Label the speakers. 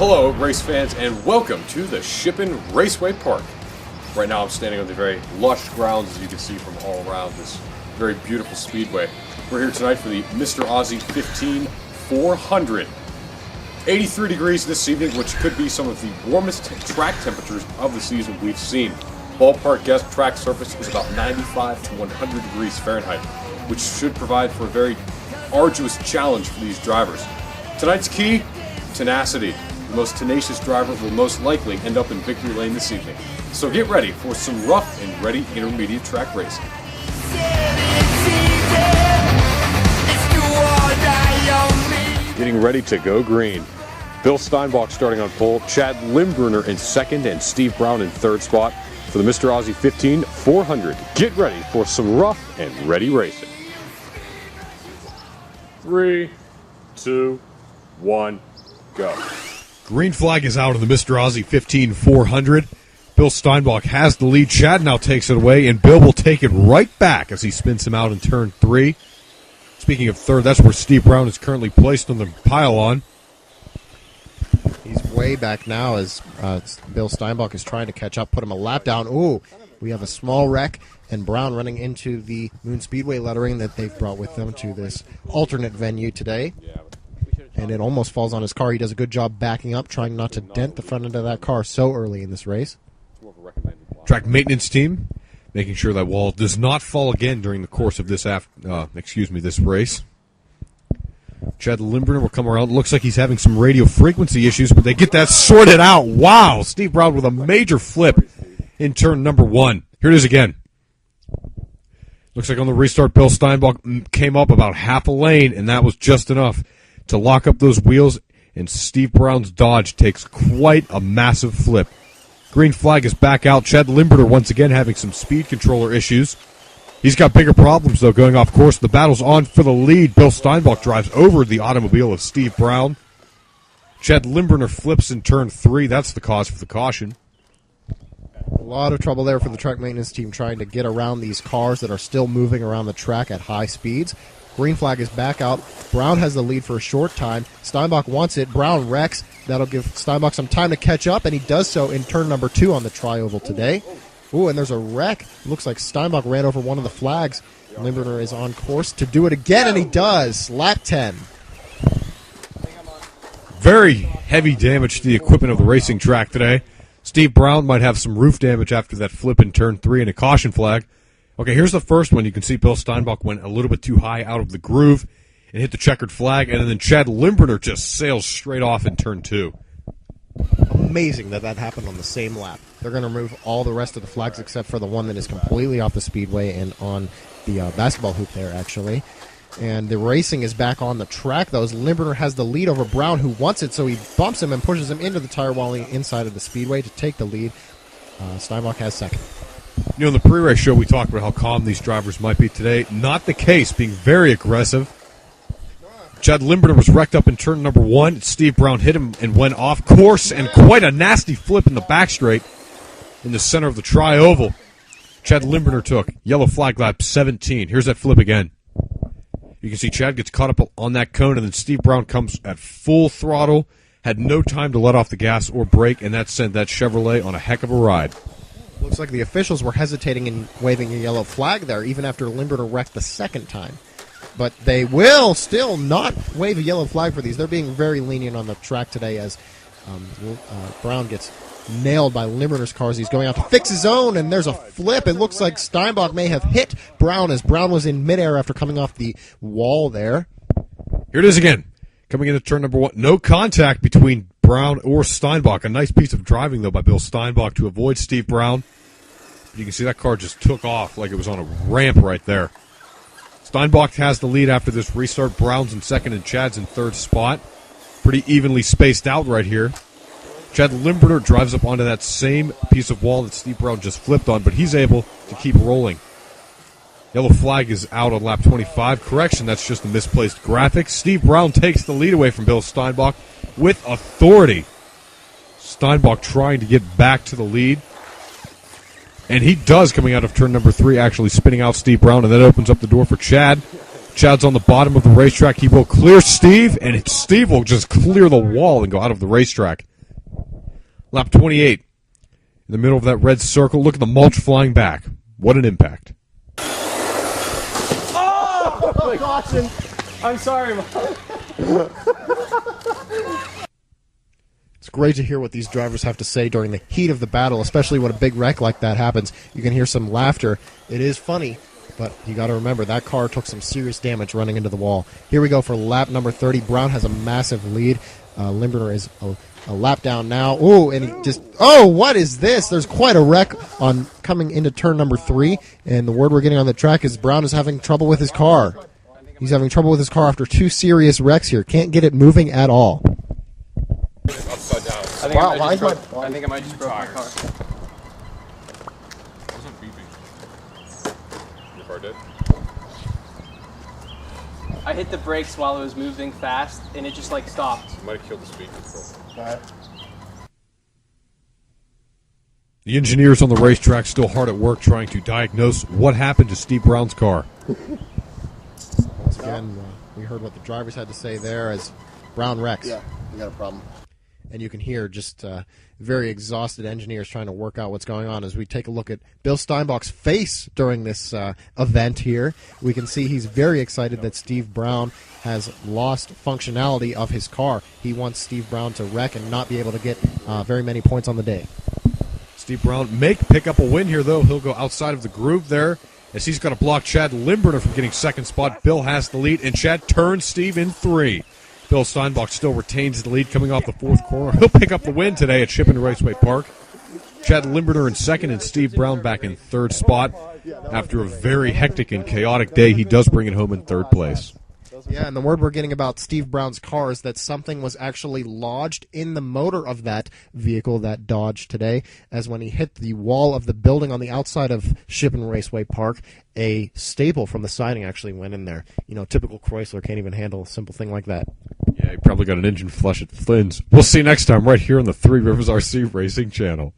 Speaker 1: Hello, race fans, and welcome to the Shipping Raceway Park. Right now I'm standing on the very lush grounds, as you can see from all around this very beautiful speedway. We're here tonight for the MrOzzy15 400. 83 degrees this evening, which could be some of the warmest track temperatures of the season we've seen. Ballpark guess track surface is about 95 to 100 degrees Fahrenheit, which should provide for a very arduous challenge for these drivers. Tonight's key, tenacity. The most tenacious driver will most likely end up in victory lane this evening. So get ready for some rough and ready intermediate track racing. Getting ready to go green. Bill Steinbach starting on pole, Chad Limbrunner in second, and Steve Brown in third spot for the MrOzzy15 400. Get ready for some rough and ready racing. 3, 2, 1, go.
Speaker 2: Green flag is out of the MrOzzy15 400. Bill Steinbach has the lead. Chad now takes it away, and Bill will take it right back as he spins him out in turn 3. Speaking of third, that's where Steve Brown is currently placed on the pylon.
Speaker 3: He's way back now as Bill Steinbach is trying to catch up, put him a lap down. Ooh, we have a small wreck, and Brown running into the Moon Speedway lettering that they've brought with them to this alternate venue today. And it almost falls on his car. He does a good job backing up, trying not to dent the front end of that car so early in this race.
Speaker 2: Track maintenance team making sure that wall does not fall again during the course of this this race. Chad Limbrunner will come around. Looks like he's having some radio frequency issues, but they get that sorted out. Wow, Steve Brown with a major flip in turn number 1. Here it is again. Looks like on the restart, Bill Steinbach came up about half a lane, and that was just enough to lock up those wheels, and Steve Brown's Dodge takes quite a massive flip. Green flag is back out. Chad Limbrunner once again having some speed controller issues. He's got bigger problems, though, going off course. The battle's on for the lead. Bill Steinbach drives over the automobile of Steve Brown. Chad Limbrunner flips in turn 3. That's the cause for the caution.
Speaker 3: A lot of trouble there for the track maintenance team trying to get around these cars that are still moving around the track at high speeds. Green flag is back out. Brown has the lead for a short time. Steinbach wants it. Brown wrecks. That'll give Steinbach some time to catch up, and he does so in turn number 2 on the tri-oval today. Ooh, and there's a wreck. It looks like Steinbach ran over one of the flags. Limbrunner is on course to do it again, and he does. Lap 10.
Speaker 2: Very heavy damage to the equipment of the racing track today. Steve Brown might have some roof damage after that flip in turn 3 and a caution flag. Okay, here's the first one. You can see Bill Steinbach went a little bit too high out of the groove and hit the checkered flag, and then Chad Limbrunner just sails straight off in turn 2.
Speaker 3: Amazing that happened on the same lap. They're going to remove all the rest of the flags except for the one that is completely off the speedway and on the basketball hoop there, actually. And the racing is back on the track, though, as Limbrunner has the lead over Brown, who wants it, so he bumps him and pushes him into the tire wall inside of the speedway to take the lead. Steinbach has second.
Speaker 2: You know, in the pre-race show, we talked about how calm these drivers might be today. Not the case, being very aggressive. Chad Limbrunner was wrecked up in turn number 1. Steve Brown hit him and went off course, and quite a nasty flip in the back straight in the center of the tri-oval. Chad Limbrunner took yellow flag lap 17. Here's that flip again. You can see Chad gets caught up on that cone, and then Steve Brown comes at full throttle, had no time to let off the gas or brake, and that sent that Chevrolet on a heck of a ride.
Speaker 3: Looks like the officials were hesitating in waving a yellow flag there, even after Limbrunner wrecked the second time. But they will still not wave a yellow flag for these. They're being very lenient on the track today as Brown gets nailed by Limbrunner's car as he's going out to fix his own, and there's a flip. It looks like Steinbach may have hit Brown as Brown was in midair after coming off the wall there.
Speaker 2: Here it is again. Coming into turn number 1. No contact between Brown or Steinbach. A nice piece of driving, though, by Bill Steinbach to avoid Steve Brown. You can see that car just took off like it was on a ramp right there. Steinbach has the lead after this restart. Brown's in second and Chad's in third spot. Pretty evenly spaced out right here. Chad Limbrunner drives up onto that same piece of wall that Steve Brown just flipped on, but he's able to keep rolling. Yellow flag is out on lap 25. Correction, that's just a misplaced graphic. Steve Brown takes the lead away from Bill Steinbach with authority. Steinbach trying to get back to the lead. And he does, coming out of turn number 3, actually spinning out Steve Brown, and that opens up the door for Chad. Chad's on the bottom of the racetrack. He will clear Steve, and Steve will just clear the wall and go out of the racetrack. Lap 28. In the middle of that red circle, look at the mulch flying back. What an impact.
Speaker 4: Oh, caution. I'm sorry, Mom.
Speaker 3: It's great to hear what these drivers have to say during the heat of the battle, especially when a big wreck like that happens. You can hear some laughter. It is funny, but you got to remember that car took some serious damage running into the wall. Here we go for lap number 30. Brown has a massive lead. Limburner is a lap down now. Oh, and he just... Oh, what is this? There's quite a wreck on coming into turn number 3, and the word we're getting on the track is Brown is having trouble with his car. He's having trouble with his car after 2 serious wrecks here. Can't get it moving at all.
Speaker 1: Upside down.
Speaker 4: I think I might just broke my car.
Speaker 1: Wasn't beeping. Your car did?
Speaker 4: I hit the brakes while it was moving fast, and it just like stopped.
Speaker 1: You might have killed the speed control.
Speaker 2: The engineers on the racetrack still hard at work trying to diagnose what happened to Steve Brown's car.
Speaker 3: Once again, we heard what the drivers had to say there as Brown wrecks.
Speaker 5: Yeah, we got a problem.
Speaker 3: And you can hear just very exhausted engineers trying to work out what's going on. As we take a look at Bill Steinbach's face during this event here, we can see he's very excited that Steve Brown has lost functionality of his car. He wants Steve Brown to wreck and not be able to get very many points on the day.
Speaker 2: Steve Brown may pick up a win here, though. He'll go outside of the groove there as he's going to block Chad Limburner from getting second spot. Bill has the lead, and Chad turns Steve in 3. Bill Steinbach still retains the lead coming off the 4th corner. He'll pick up the win today at Shippen Raceway Park. Chad Limburner in 2nd and Steve Brown back in 3rd spot. After a very hectic and chaotic day, he does bring it home in 3rd place.
Speaker 3: Yeah, and the word we're getting about Steve Brown's car is that something was actually lodged in the motor of that vehicle that dodged today, as when he hit the wall of the building on the outside of Shippen Raceway Park, a staple from the siding actually went in there. You know, typical Chrysler can't even handle a simple thing like that.
Speaker 2: Yeah, he probably got an engine flush at Flynn's. We'll see you next time right here on the Three Rivers RC Racing channel.